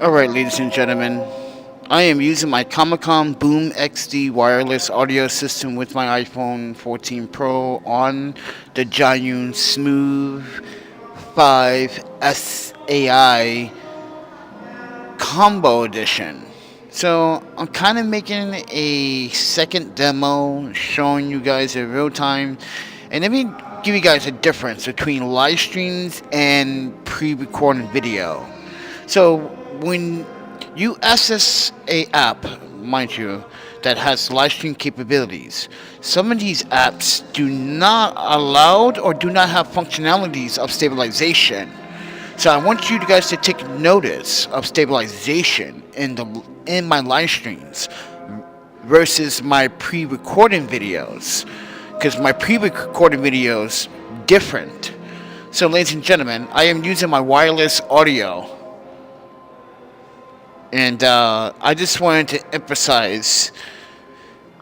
Alright, ladies and gentlemen, I am using my Comic-Con Boom XD wireless audio system with my iPhone 14 Pro on the Zhiyun Smooth 5 SAI Combo Edition. So, I'm kind of making a second demo showing you guys in real time. And let me give you guys a difference between live streams and pre-recorded video. So, when you access a app, mind you, that has live stream capabilities, some of these apps do not allow or do not have functionalities of stabilization. So I want you guys to take notice of stabilization in my live streams versus my pre-recording videos, because my pre-recorded videos different. So, ladies and gentlemen, I am using my wireless audio. And I just wanted to emphasize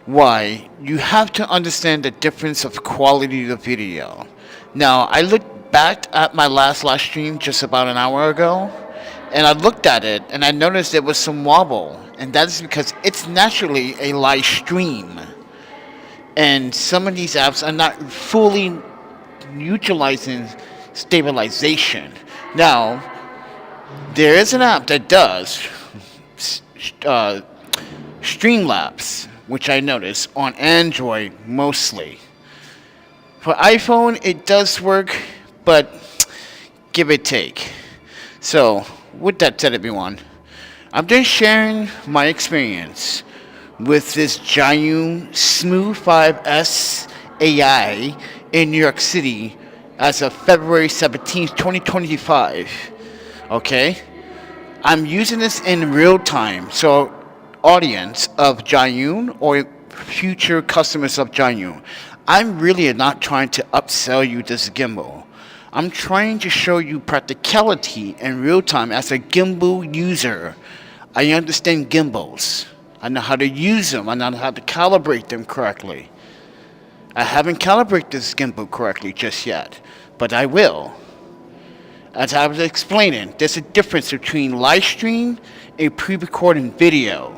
why you have to understand the difference of quality of the video. Now, I looked back at my last live stream just about an hour ago, and I looked at it and I noticed there was some wobble, and that is because it's naturally a live stream. And some of these apps are not fully utilizing stabilization. Now, there is an app that does Streamlabs, which I notice on Android mostly. For iPhone, it does work, but give it take. So, with that said, everyone, I'm just sharing my experience with this Zhiyun Smooth 5S AI in New York City as of February 17th, 2025. Okay? I'm using this in real time, so audience of Zhiyun or future customers of Zhiyun, I'm really not trying to upsell you this gimbal. I'm trying to show you practicality in real time as a gimbal user. I understand gimbals. I know how to use them. I know how to calibrate them correctly. I haven't calibrated this gimbal correctly just yet, but I will. As I was explaining, there's a difference between live stream and pre-recording video.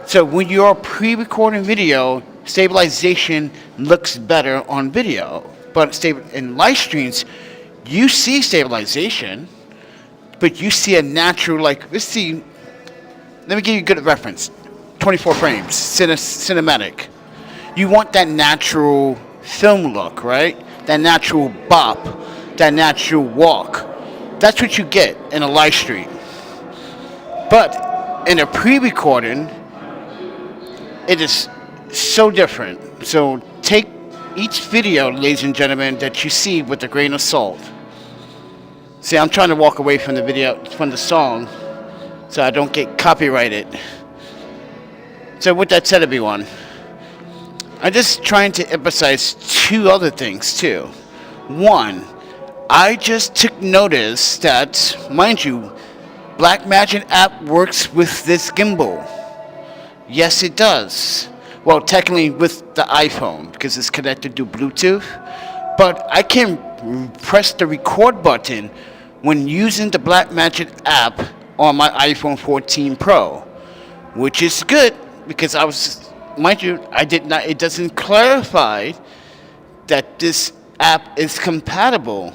So when you're pre-recording video, stabilization looks better on video. But in live streams, you see stabilization, but you see a natural, let me give you a good reference. 24 frames, cinematic. You want that natural film look, right? That natural bop. That natural walk. That's what you get in a live stream. But in a pre-recording, it is so different. So take each video, ladies and gentlemen, that you see with a grain of salt. See, I'm trying to walk away from the video, from the song, so I don't get copyrighted. So with that said, everyone, I'm just trying to emphasize two other things too. One, I just took notice that, mind you, Blackmagic app works with this gimbal. Yes, it does. Well, technically with the iPhone, because it's connected to Bluetooth. But I can press the record button when using the Blackmagic app on my iPhone 14 Pro, which is good because mind you, it doesn't clarify that this app is compatible.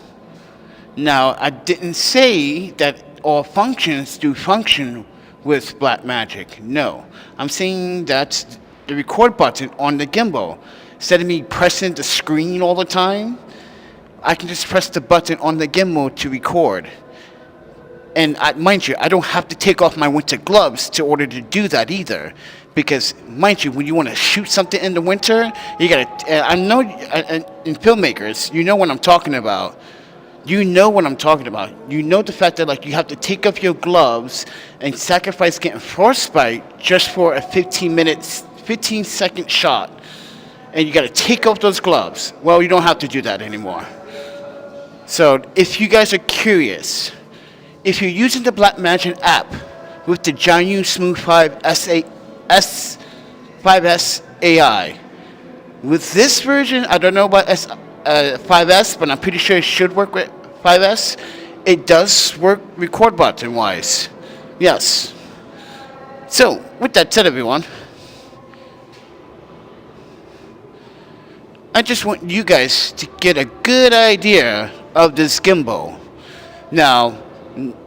Now, I didn't say that all functions do function with Blackmagic. No. I'm saying that the record button on the gimbal, instead of me pressing the screen all the time, I can just press the button on the gimbal to record. And mind you, I don't have to take off my winter gloves in order to do that either. Because, mind you, when you want to shoot something in the winter, you gotta, I know in filmmakers, you know what I'm talking about. You know what I'm talking about. You know the fact that you have to take off your gloves and sacrifice getting frostbite just for a 15-second shot. And you got to take off those gloves. Well, you don't have to do that anymore. So if you guys are curious, if you're using the Blackmagic app with the Zhiyun Smooth 5S AI, with this version, I don't know about 5S, but I'm pretty sure it should work with 5S. It does work record button wise. Yes. So, with that said, everyone, I just want you guys to get a good idea of this gimbal. Now,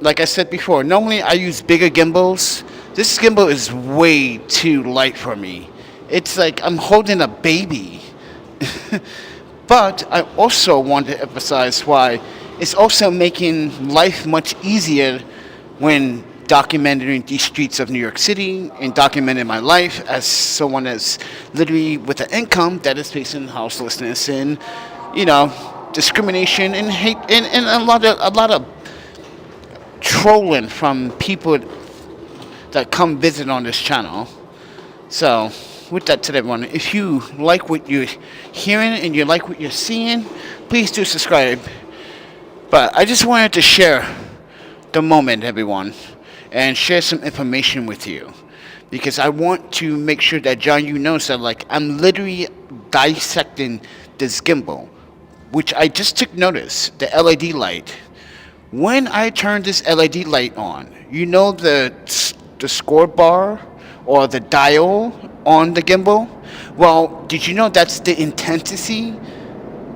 like I said before, normally I use bigger gimbals. This gimbal is way too light for me. It's like I'm holding a baby. But I also want to emphasize why it's also making life much easier when documenting these streets of New York City and documenting my life as someone that's literally with an income that is facing houselessness and, you know, discrimination and hate and a lot of trolling from people that come visit on this channel. So, with that said, everyone, if you like what you're hearing and you like what you're seeing, please do subscribe. But I just wanted to share the moment, everyone, and share some information with you, because I want to make sure that John, you knows that like I'm literally dissecting this gimbal, which I just took notice, the LED light. When I turn this LED light on, you know the score bar or the dial on the gimbal? Well, did you know that's the intensity?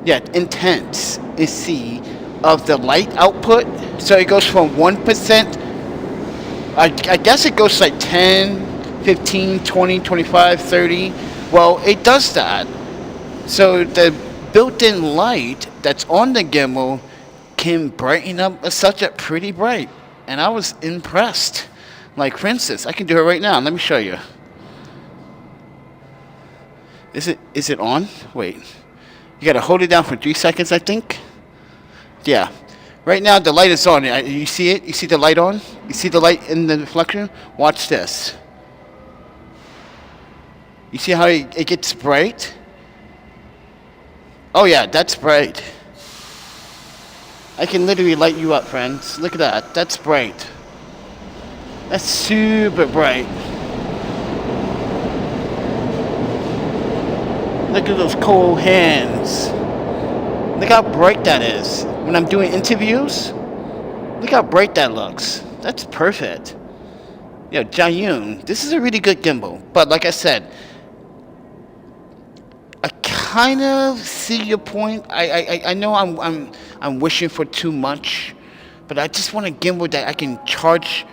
Yeah, intensity of the light output. So it goes from 1%, I guess it goes like 10, 15, 20, 25, 30. Well, it does that. So the built-in light that's on the gimbal can brighten up such a pretty bright. And I was impressed. Like, for instance, I can do it right now. Let me show you. Is it on? Wait. You gotta hold it down for 3 seconds, I think. Yeah. Right now the light is on. You see it? You see the light on? You see the light in the reflection? Watch this. You see how it gets bright? Oh yeah, that's bright. I can literally light you up, friends. Look at that. That's bright. That's super bright. Look at those cold hands. Look how bright that is. When I'm doing interviews, look how bright that looks. That's perfect. Yo, Zhiyun, this is a really good gimbal. But like I said, I kind of see your point. I know I'm wishing for too much, but I just want a gimbal that I can charge.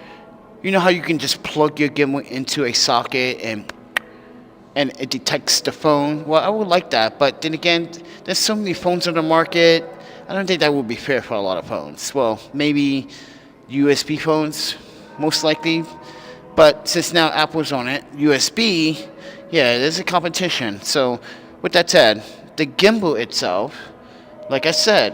You know how you can just plug your gimbal into a socket and it detects the phone? Well, I would like that, but then again, there's so many phones on the market. I don't think that would be fair for a lot of phones. Well, maybe USB phones, most likely. But since now Apple's on it, USB, yeah, there's a competition. So with that said, the gimbal itself, like I said,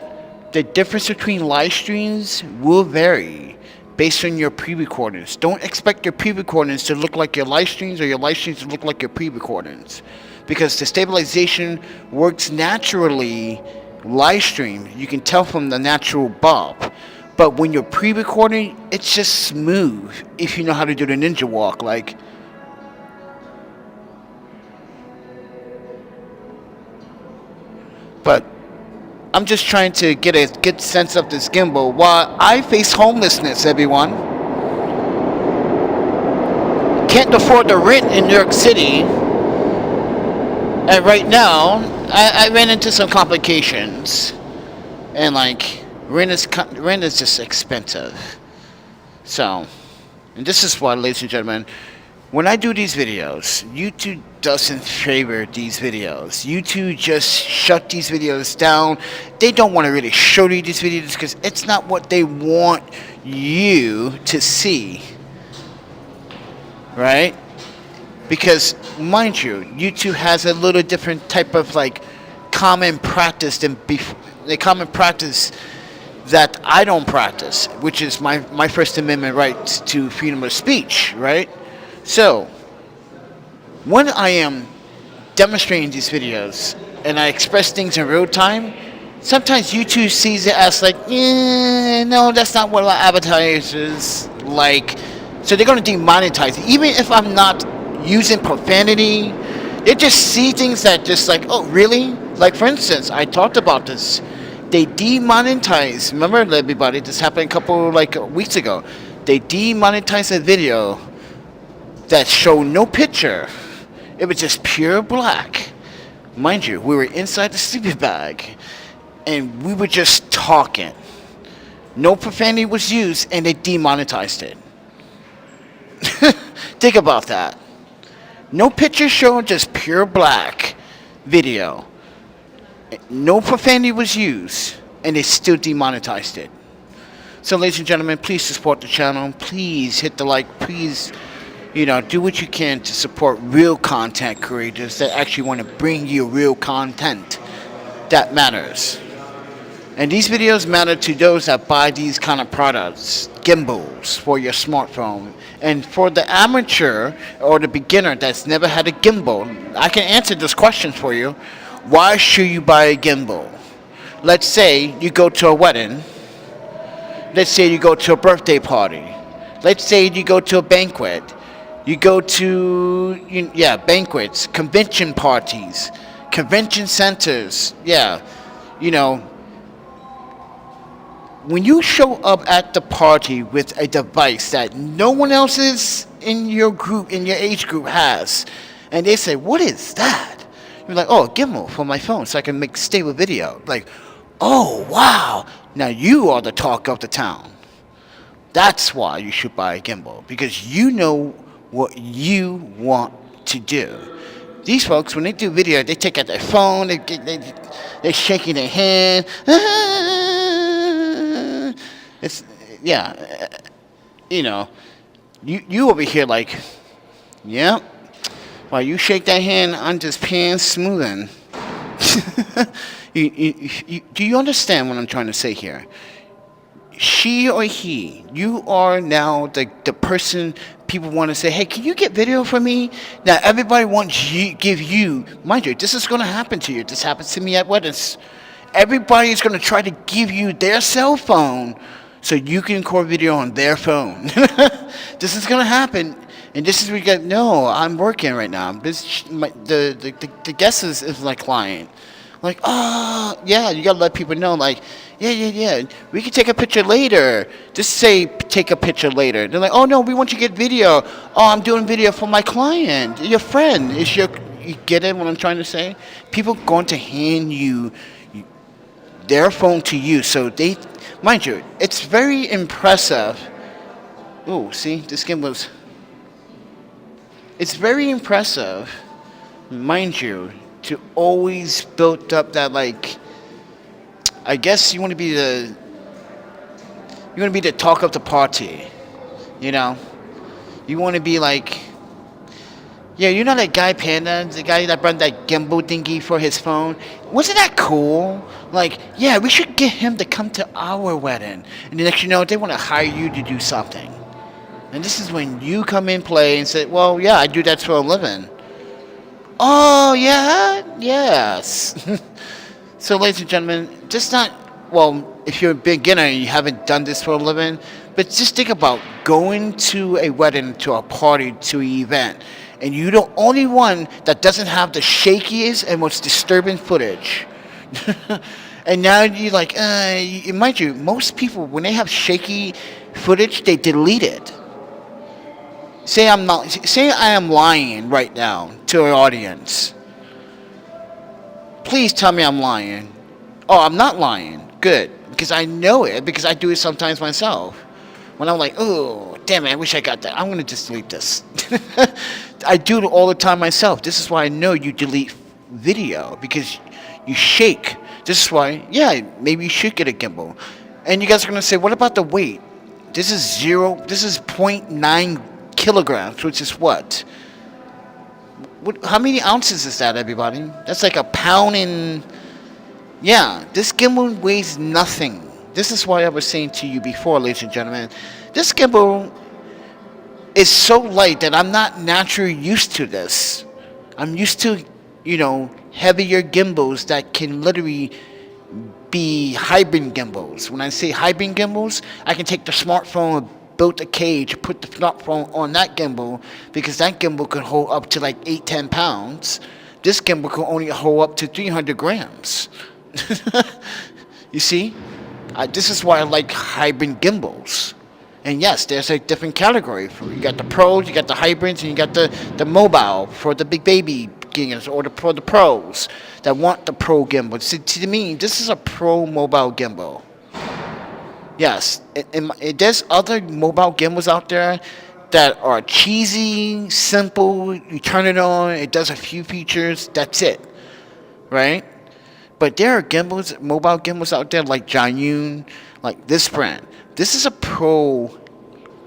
the difference between live streams will vary based on your pre-recordings. Don't expect your pre-recordings to look like your live streams or your live streams to look like your pre-recordings, because the stabilization works naturally live stream. You can tell from the natural bump. But when you're pre-recording, it's just smooth if you know how to do the ninja walk. Like, but I'm just trying to get a good sense of this gimbal while I face homelessness, everyone. Can't afford the rent in New York City. And right now, I ran into some complications. And like, rent is just expensive. So, and this is why, ladies and gentlemen, when I do these videos, YouTube doesn't favor these videos. YouTube just shut these videos down. They don't want to really show you these videos because it's not what they want you to see. Right? Because, mind you, YouTube has a little different type of like common practice than the common practice that I don't practice, which is my First Amendment rights to freedom of speech, right? So, when I am demonstrating these videos and I express things in real time, sometimes YouTube sees it as like, no, that's not what our advertisers like. So they're going to demonetize it. Even if I'm not using profanity, they just see things that just like, oh, really? Like, for instance, I talked about this. They demonetized, remember everybody, this happened a couple like weeks ago. They demonetized a video that showed no picture. It was just pure black. Mind you, we were inside the sleeping bag, and we were just talking. No profanity was used, and they demonetized it. Think about that. No picture shown, just pure black video. No profanity was used, and they still demonetized it. So, ladies and gentlemen, please support the channel. Please hit the like. Please, do what you can to support real content creators that actually want to bring you real content that matters. And these videos matter to those that buy these kind of products, gimbals for your smartphone. And for the amateur or the beginner that's never had a gimbal, I can answer this question for you. Why should you buy a gimbal? Let's say you go to a wedding. Let's say you go to a birthday party. Let's say you go to a banquet. You go to, banquets, convention parties, convention centers. When you show up at the party with a device that no one else is in your group, in your age group has, and they say, what is that? You're like, oh, a gimbal for my phone so I can make stable video. Like, oh, wow. Now you are the talk of the town. That's why you should buy a gimbal, because you know what you want to do. These folks, when they do video, they take out their phone, they're shaking their hand. You over here like, yeah. While you shake that hand, I'm just pan smoothing. Do you understand what I'm trying to say here? She or he, you are now the person people want to say, hey, can you get video for me? Now everybody wants you, give you, mind you, this is going to happen to you. This happens to me at weddings. Everybody is going to try to give you their cell phone so you can record video on their phone. This is going to happen. And this is where you go, no, I'm working right now. The guest is my client. Like, oh, yeah, you got to let people know, like, yeah, we can take a picture later. Just say, take a picture later. They're like, oh, no, we want you to get video. Oh, I'm doing video for my client, your friend. You get it, what I'm trying to say? People going to hand you their phone to you. So they, mind you, it's very impressive. Oh, see, this game was... It's very impressive, mind you, to always build up that, like, I guess you want to be the talk of the party, You want to be like, yeah, you know that guy Panda, the guy that brought that gimbal thingy for his phone? Wasn't that cool? Like, yeah, we should get him to come to our wedding. And the next they want to hire you to do something. And this is when you come in play and say, well, yeah, I do that for a living. Oh, yeah? Yes. So, ladies and gentlemen, just not, well, if you're a beginner and you haven't done this for a living, but just think about going to a wedding, to a party, to an event, and you're the only one that doesn't have the shakiest and most disturbing footage. And now you're like, mind you, most people, when they have shaky footage, they delete it. Say I am lying right now to our audience. Please tell me I'm lying. Oh, I'm not lying. Good. Because I know it, because I do it sometimes myself. When I'm like, oh, damn it, I wish I got that. I'm going to just delete this. I do it all the time myself. This is why I know you delete video, because you shake. This is why, yeah, maybe you should get a gimbal. And you guys are going to say, what about the weight? This is 0.9 kilograms, which is what? How many ounces is that, everybody? That's like a pound in... Yeah, this gimbal weighs nothing. This is why I was saying to you before, ladies and gentlemen, this gimbal is so light that I'm not naturally used to this. I'm used to, heavier gimbals that can literally be hybrid gimbals. When I say hybrid gimbals, I can take the smartphone, build a cage, put the smartphone on that gimbal, because that gimbal can hold up to like 8-10 pounds. This gimbal can only hold up to 300 grams. You see? This is why I like hybrid gimbals. And yes, there's a different category. You got the pros, you got the hybrids, and you got the mobile for the big baby gamers or for the pros that want the pro gimbal. See, to me, this is a pro mobile gimbal. Yes, there's other mobile gimbals out there that are cheesy, simple. You turn it on, it does a few features, that's it, right? But there are gimbals, mobile gimbals out there like Zhiyun, like this brand. This is a pro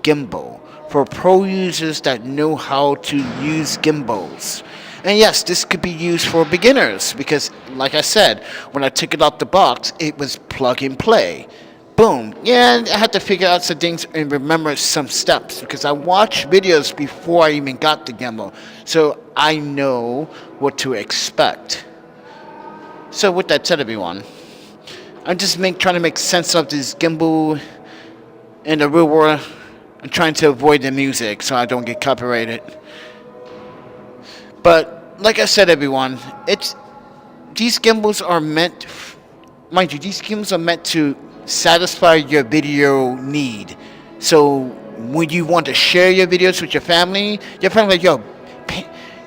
gimbal for pro users that know how to use gimbals. And yes, this could be used for beginners because, like I said, when I took it out the box, it was plug and play. Boom. Yeah, I had to figure out some things and remember some steps because I watched videos before I even got the gimbal. So I know what to expect. So with that said, everyone, I'm just trying to make sense of this gimbal in the real world. I'm trying to avoid the music so I don't get copyrighted. But like I said, everyone, these gimbals are meant, mind you, these gimbals are meant to satisfy your video need. So when you want to share your videos with your family like, yo,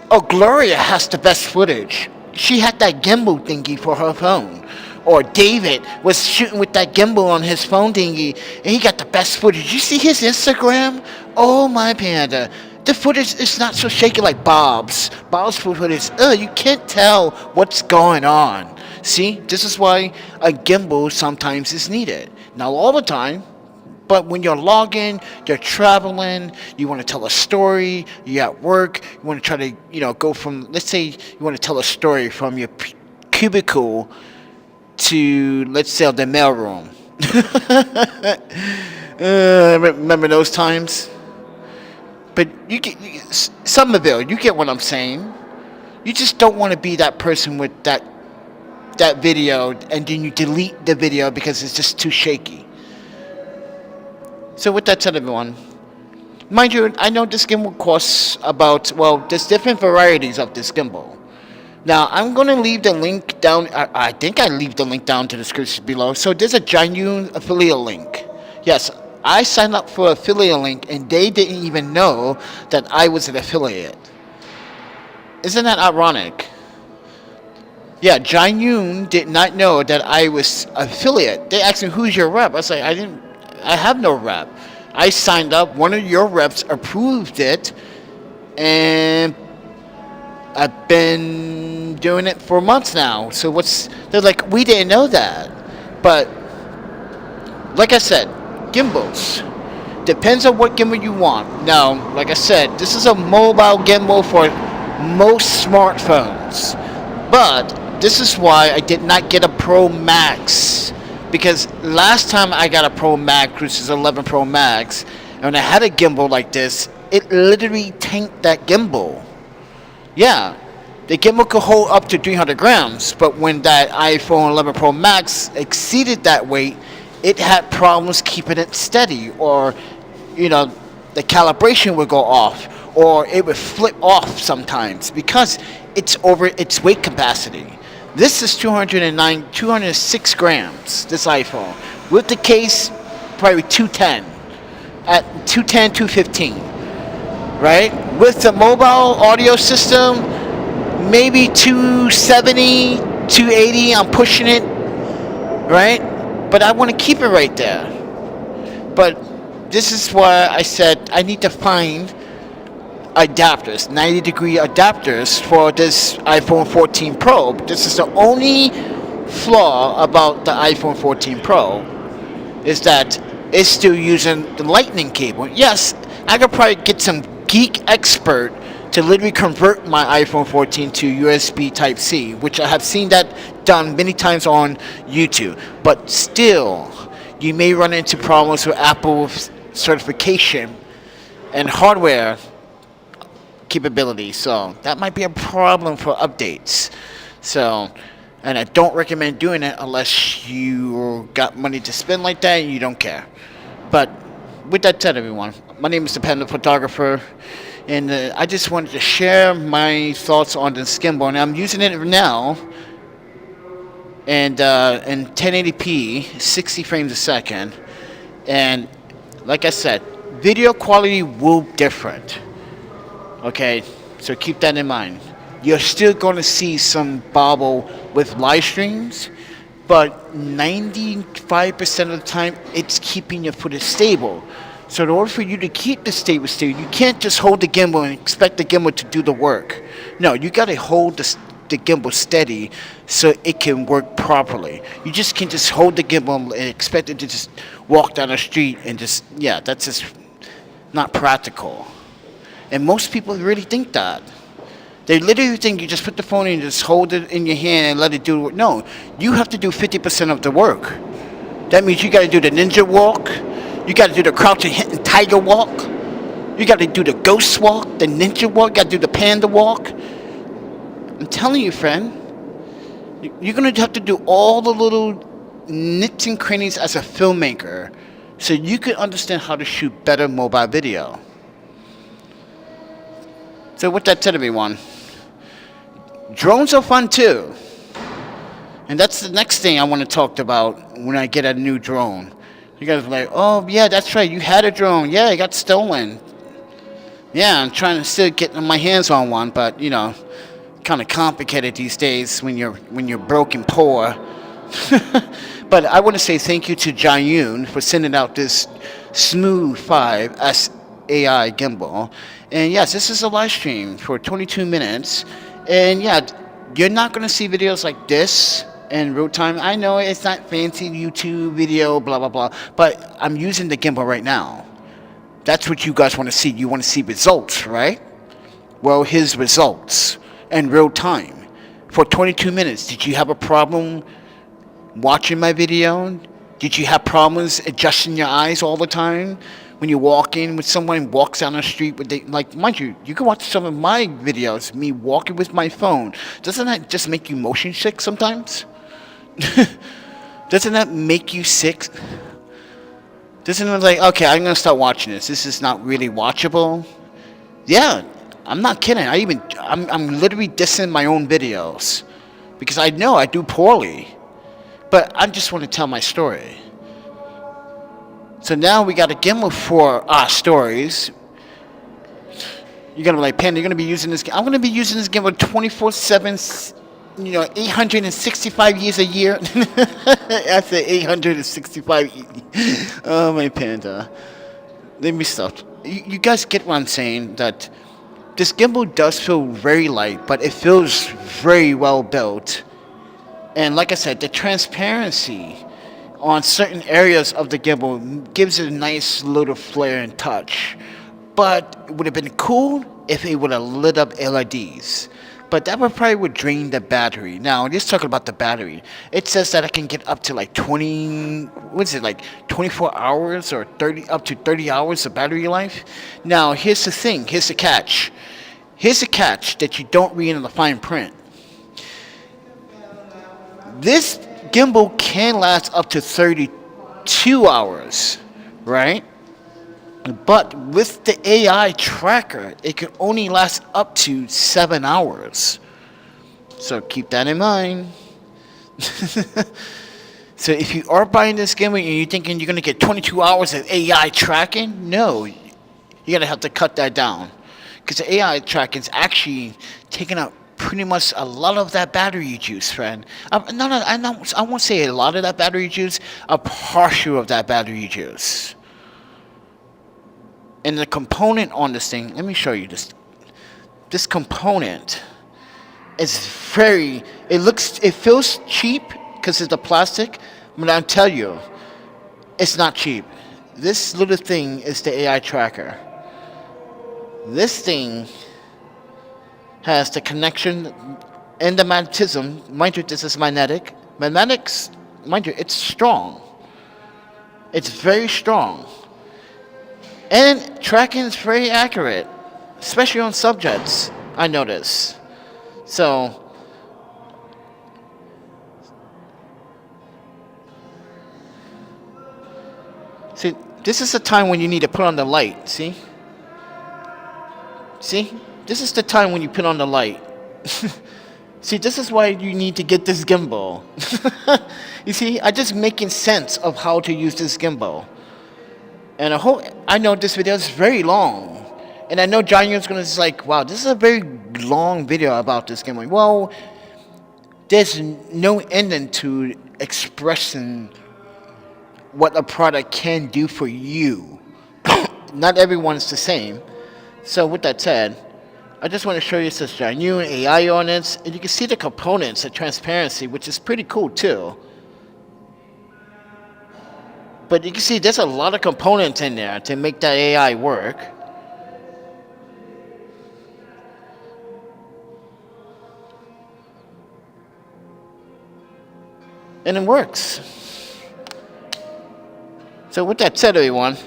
oh, Gloria has the best footage. She had that gimbal thingy for her phone. Or David was shooting with that gimbal on his phone thingy, and he got the best footage. You see his Instagram? Oh, my panda. The footage is not so shaky like Bob's. Bob's footage, you can't tell what's going on. See, this is why a gimbal sometimes is needed. Not all the time, but when you're logging, you're traveling, you want to tell a story, you're at work, you want to try to, go from, let's say you want to tell a story from your cubicle to, let's say, the mailroom. Remember those times? But you Somerville, you get what I'm saying. You just don't want to be that person with that video and then you delete the video because it's just too shaky. So with that said, everyone, mind you, I know this gimbal costs about, there's different varieties of this gimbal. Now, I'm going to leave the link down, I think I leave the link down to the description below. So there's a Zhiyun affiliate link. Yes, I signed up for affiliate link and they didn't even know that I was an affiliate. Isn't that ironic? Yeah, Zhiyun did not know that I was affiliate. They asked me, who's your rep? I said, I have no rep. I signed up, one of your reps approved it, and I've been doing it for months now. So they're like, we didn't know that. But, like I said, gimbals. Depends on what gimbal you want. Now, like I said, this is a mobile gimbal for most smartphones. But this is why I did not get a Pro Max. Because last time I got a Pro Max, which is 11 Pro Max, and when I had a gimbal like this, it literally tanked that gimbal. Yeah, the gimbal could hold up to 300 grams, but when that iPhone 11 Pro Max exceeded that weight, it had problems keeping it steady, or, the calibration would go off, or it would flip off sometimes because it's over its weight capacity. This is 206 grams, this iPhone. With the case, probably 210. At 210, 215. Right? With the mobile audio system, maybe 270, 280. I'm pushing it. Right? But I want to keep it right there. But this is why I said I need to find adapters, 90-degree adapters for this iPhone 14 Pro. This is the only flaw about the iPhone 14 Pro, is that it's still using the lightning cable. Yes, I could probably get some geek expert to literally convert my iPhone 14 to USB Type-C, which I have seen that done many times on YouTube. But still, you may run into problems with Apple certification and hardware capability, so that might be a problem for updates. So, and I don't recommend doing it unless you got money to spend like that and you don't care. But with that said, everyone, my name is ThePandaPhotographer, and I just wanted to share my thoughts on this gimbal, and I'm using it now, and in 1080p, 60 frames a second, and like I said, video quality will be different. Okay, so keep that in mind. You're still going to see some bobble with live streams, but 95% of the time, it's keeping your footage stable. So in order for you to keep the stable, you can't just hold the gimbal and expect the gimbal to do the work. No, you got to hold the gimbal steady so it can work properly. You just can't just hold the gimbal and expect it to just walk down the street and just, yeah, that's just not practical. And most people really think that. They literally think you just put the phone in and just hold it in your hand and let it do it. No, you have to do 50% of the work. That means you got to do the ninja walk. You got to do the crouching hidden tiger walk. You got to do the ghost walk, the ninja walk. You got to do the panda walk. I'm telling you, friend, you're going to have to do all the little nits and crannies as a filmmaker so you can understand how to shoot better mobile video. So with that said, everyone, drones are fun too. And that's the next thing I want to talk about when I get a new drone. You guys are like, oh yeah, that's right, you had a drone. Yeah, it got stolen. Yeah, I'm trying to still get my hands on one, but you know, kind of complicated these days when you're broke and poor. But I want to say thank you to Zhiyun for sending out this Smooth 5 AI gimbal. And yes, this is a live stream for 22 minutes. And yeah, you're not going to see videos like this in real time. I know it's not fancy YouTube video, blah, blah, blah. But I'm using the gimbal right now. That's what you guys want to see. You want to see results, right? Well, here's results in real time for 22 minutes. Did you have a problem watching my video? Did you have problems adjusting your eyes all the time? When you walk in with someone walks down the street with like, mind you, you can watch some of my videos, me walking with my phone. Doesn't that just make you motion sick sometimes? Doesn't that make you sick? Doesn't it like, okay, I'm gonna start watching this. This is not really watchable. Yeah, I'm not kidding. I'm literally dissing my own videos because I know I do poorly, but I just want to tell my story. So now we got a gimbal for our stories. You're gonna be like, Panda, you're gonna be using this. I'm gonna be using this gimbal 24/7. 865 years a year. I said 865. Oh my Panda. Let me stop. You guys get what I'm saying? That this gimbal does feel very light, but it feels very well built. And like I said, the transparency on certain areas of the gimbal gives it a nice little flare and touch. But it would have been cool if it would have lit up LEDs. But that would drain the battery. Now, let's talk about the battery. It says that I can get up to like 24 hours or up to 30 hours of battery life. Now, here's the thing. Here's the catch. Here's the catch that you don't read in the fine print. This gimbal can last up to 32 hours, right? But with the AI tracker, it can only last up to 7 hours. So keep that in mind. So if you are buying this gimbal and you're thinking you're going to get 22 hours of AI tracking, no, you're going to have to cut that down. Because the AI tracking is actually taking out pretty much a lot of that battery juice, friend. I won't say a lot of that battery juice, a partial of that battery juice. And the component on this thing, let me show you this. This component is it feels cheap because it's the plastic, but I'll tell you, it's not cheap. This little thing is the AI tracker. This thing has the connection and the magnetism. Mind you, this is magnetic. Magnetics, mind you, it's strong. It's very strong. And tracking is very accurate, especially on subjects, I notice. So, see, this is the time when you need to put on the light, see? See? This is the time when you put on the light. See, this is why you need to get this gimbal. You see, I'm just making sense of how to use this gimbal. And I know this video is very long. And I know Zhiyun's gonna just like, wow, this is a very long video about this game. Like, well, there's no ending to expressing what a product can do for you. Not everyone's the same. So with that said, I just want to show you this Zhiyun AI on it, and you can see the components, the transparency, which is pretty cool too. But you can see there's a lot of components in there to make that AI work. And it works. So with that said, everyone,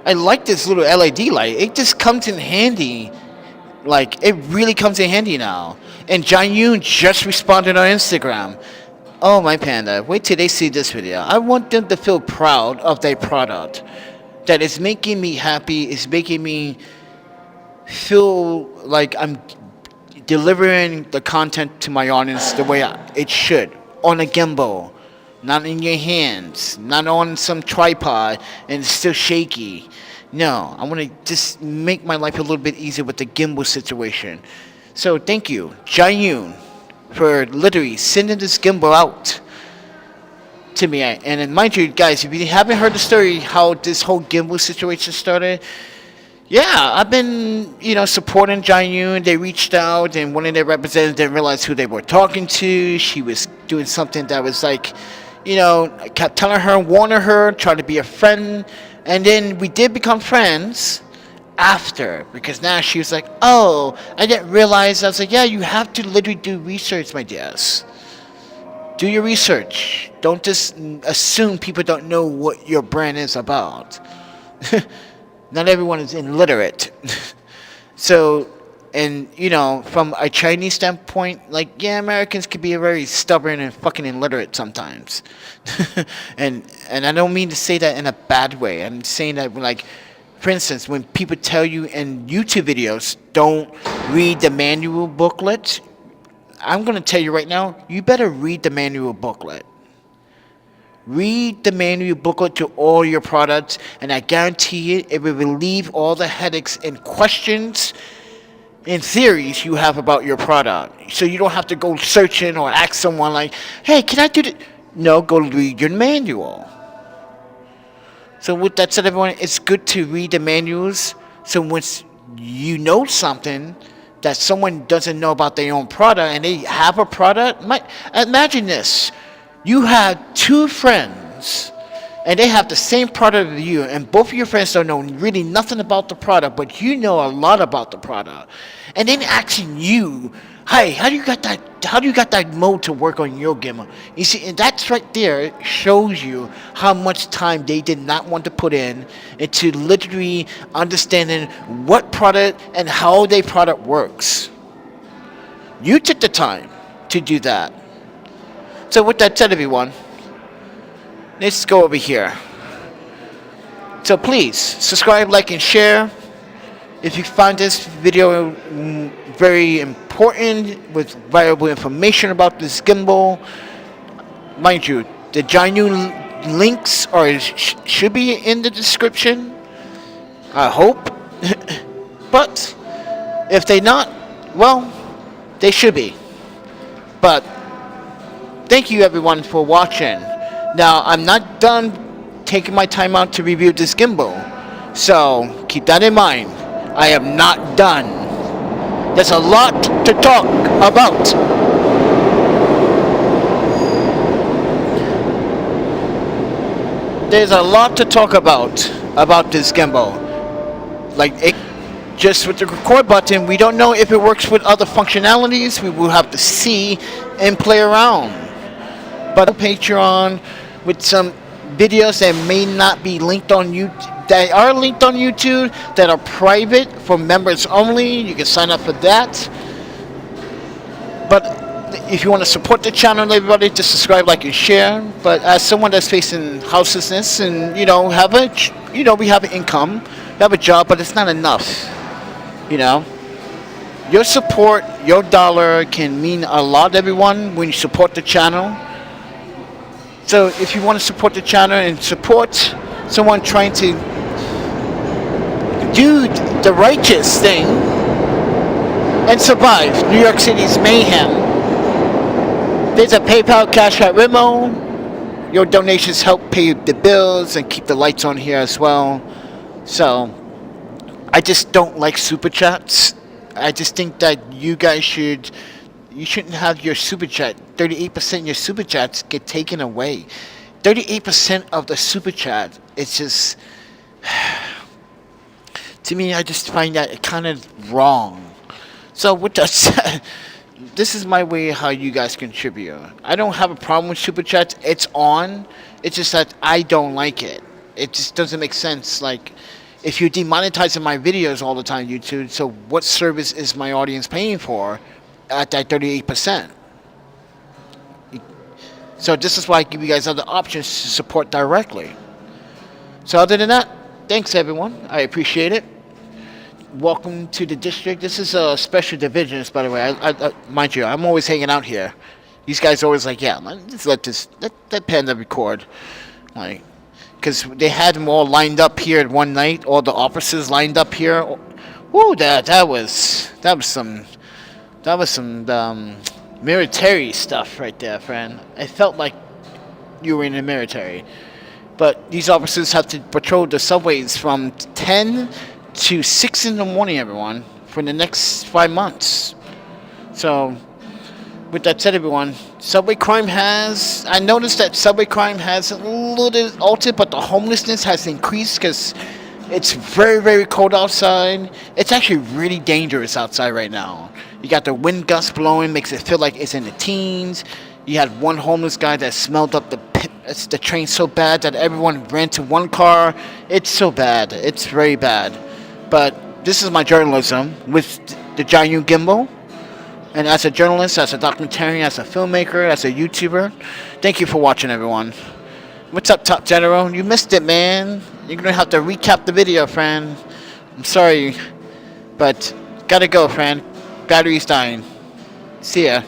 I like this little LED light. It just comes in handy. Like, it really comes in handy now. And Zhiyun just responded on Instagram. Oh, my panda, wait till they see this video. I want them to feel proud of their product. That is making me happy. It's making me feel like I'm delivering the content to my audience the way it should. On a gimbal. Not in your hands. Not on some tripod and it's still shaky. No, I want to just make my life a little bit easier with the gimbal situation. So thank you, Zhiyun, for literally sending this gimbal out to me. And mind you, guys, if you haven't heard the story how this whole gimbal situation started, yeah, I've been, supporting Zhiyun. They reached out, and one of their representatives didn't realize who they were talking to. She was doing something that was like, I kept telling her, warning her, trying to be a friend. And then we did become friends after, because now she was like, oh, I didn't realize. I was like, yeah, you have to literally do research, my dears. Do your research. Don't just assume people don't know what your brand is about. Not everyone is illiterate. So, and from a Chinese standpoint, like, yeah, Americans could be very stubborn and fucking illiterate sometimes. and I don't mean to say that in a bad way. I'm saying that, like, for instance, when people tell you in YouTube videos, don't read the manual booklet, I'm going to tell you right now, you better read the manual booklet. Read the manual booklet to all your products, and I guarantee it will relieve all the headaches and questions and theories you have about your product. So you don't have to go searching or ask someone like, hey, can I do this? No, go read your manual. So with that said, everyone, it's good to read the manuals. So once you know something that someone doesn't know about their own product and they have a product, imagine this. You have two friends and they have the same product as you, and both of your friends don't know really nothing about the product, but you know a lot about the product. And then asking you, hey, how do you got that mode to work on your gimbal? You see, and that's right there shows you how much time they did not want to put in into literally understanding what product and how their product works. You took the time to do that. So with that said, everyone, let's go over here. So please subscribe, like, and share. If you find this video very important with valuable information about this gimbal, mind you, the Zhiyun links should be in the description. I hope. But if they're not, well, they should be. But thank you everyone for watching. Now, I'm not done taking my time out to review this gimbal, so keep that in mind. I am not done. There's a lot to talk about. There's a lot to talk about this gimbal. Like, just with the record button, we don't know if it works with other functionalities. We will have to see and play around. But Patreon with some videos that may not be linked on YouTube, that are linked on YouTube, that are private for members only. You can sign up for that. But if you want to support the channel, everybody, just subscribe, like, and share. But as someone that's facing houselessness and we have an income, we have a job, but it's not enough. Your support, your dollar can mean a lot, everyone, when you support the channel. So if you want to support the channel and support someone trying to do the righteous thing and survive New York City's mayhem, there's a PayPal, Cash App, Venmo. Your donations help pay the bills and keep the lights on here as well. So I just don't like super chats. I just think that you guys shouldn't have your super chat. 38% of your super chats get taken away. 38% of the super chat, it's just, to me, I just find that kind of wrong. So with that said, this is my way how you guys contribute. I don't have a problem with super chats. It's on. It's just that I don't like it. It just doesn't make sense. Like, if you're demonetizing my videos all the time, YouTube, so what service is my audience paying for at that 38%? So this is why I give you guys other options to support directly. So other than that, thanks everyone. I appreciate it. Welcome to the district. This is a special division, by the way. I mind you, I'm always hanging out here. These guys are always like, yeah, man, just let Panda record. Like, because they had them all lined up here at one night, all the officers lined up here. Whoa, that was some military stuff right there, friend. I felt like you were in the military. But these officers have to patrol the subways from 10 to 6 in the morning, everyone, for the next 5 months. So with that said, everyone, I noticed that subway crime has a little altered, but the homelessness has increased because it's very, very cold outside. It's actually really dangerous outside right now. You got the wind gust blowing, makes it feel like it's in the teens. You had one homeless guy that smelled up the train so bad that everyone ran to one car. It's so bad. It's very bad. But this is my journalism with the Zhiyun gimbal. And as a journalist, as a documentarian, as a filmmaker, as a YouTuber, thank you for watching, everyone. What's up, Top General? You missed it, man. You're going to have to recap the video, friend. I'm sorry, but gotta go, friend. Battery's dying. See ya.